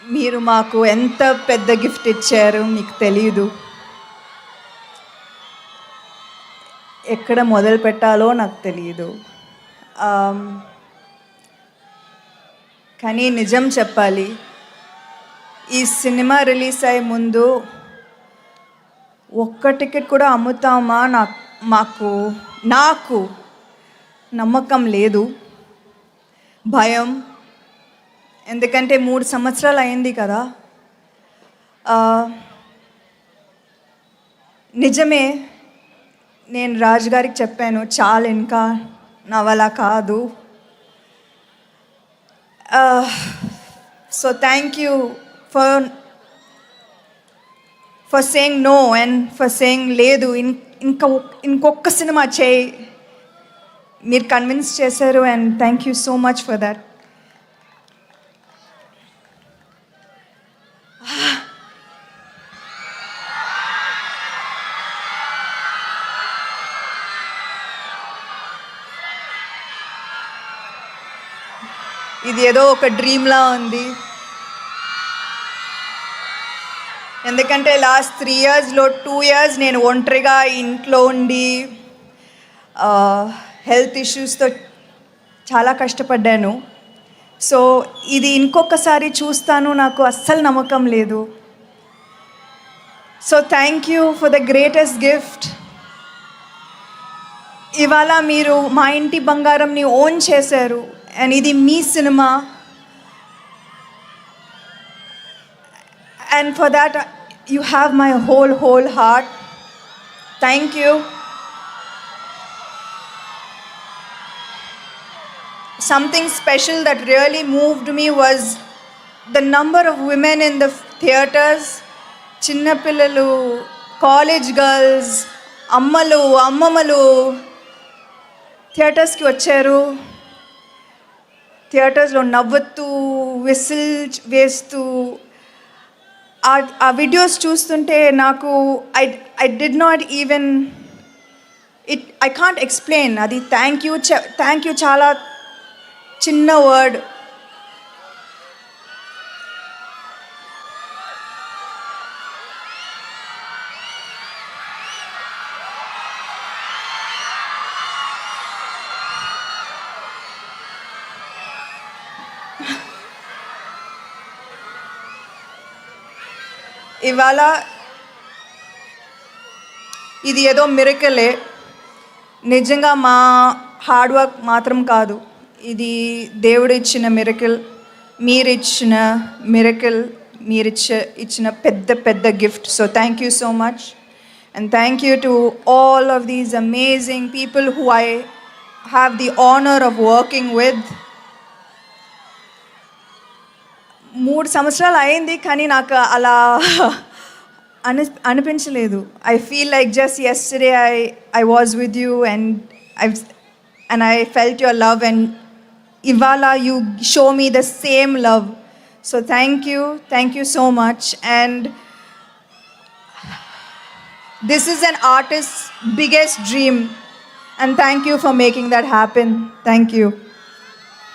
మీరు మాకు ఎంత పెద్ద గిఫ్ట్ ఇచ్చారు మీకు తెలీదు. ఎక్కడ మొదలు పెట్టాలో నాకు తెలియదు. కానీ నిజం చెప్పాలి, ఈ సినిమా రిలీజ్ అయ్యే ముందు ఒక్క టికెట్ కూడా అమ్ముతామా నాకు నమ్మకం లేదు, భయం. ఎందుకంటే 3 సంవత్సరాలు అయింది కదా. నిజమే, నేను రాజు గారికి చెప్పాను, చాలు ఇంకా నా వల్ల కాదు. So thank you for saying no and for saying లేదు, ఇంకొక సినిమా చేయి. మీరు కన్విన్స్ చేశారు and thank you so much for that. ఇది ఏదో ఒక డ్రీమ్లా ఉంది. ఎందుకంటే లాస్ట్ 3 ఇయర్స్లో 2 ఇయర్స్ నేను ఒంటరిగా ఇంట్లో ఉండి హెల్త్ ఇష్యూస్తో చాలా కష్టపడ్డాను. సో ఇది ఇంకొకసారి చూస్తాను నాకు అస్సలు నమ్మకం లేదు. So thank you for the greatest gift. ఇవాళ మీరు మా ఇంటి బంగారంని ఓన్ చేశారు అండ్ ఇది మీ cinema. And for that, you have my whole heart. Thank you. Something special that really moved me was the number of women in the theaters. Chinna pillalu, college girls, ammalu, ammamalu theaters ki vacharu. థియేటర్స్లో నవ్వుతూ whistle వేస్తూ ఆ videos చూస్తుంటే నాకు I did not even I can't explain. అది thank you చాలా చిన్న word. ఇవాళ ఇది ఏదో మిరకలే, నిజంగా మా హార్డ్ వర్క్ మాత్రం కాదు, ఇది దేవుడు ఇచ్చిన మిరకల్, మీరిచ్చిన మిరకల్, ఇచ్చిన పెద్ద gift. So thank you so much and thank you to all of these amazing people who I have the honour of working with. 3 సంవత్సరాలు అయింది కానీ నాకు అలా అనిపించలేదు. I feel like just yesterday I was with you and I felt your love and ఇవాళ you show me the same love. So thank you so much and this is an artist biggest dream and thank you for making that happen. Thank you.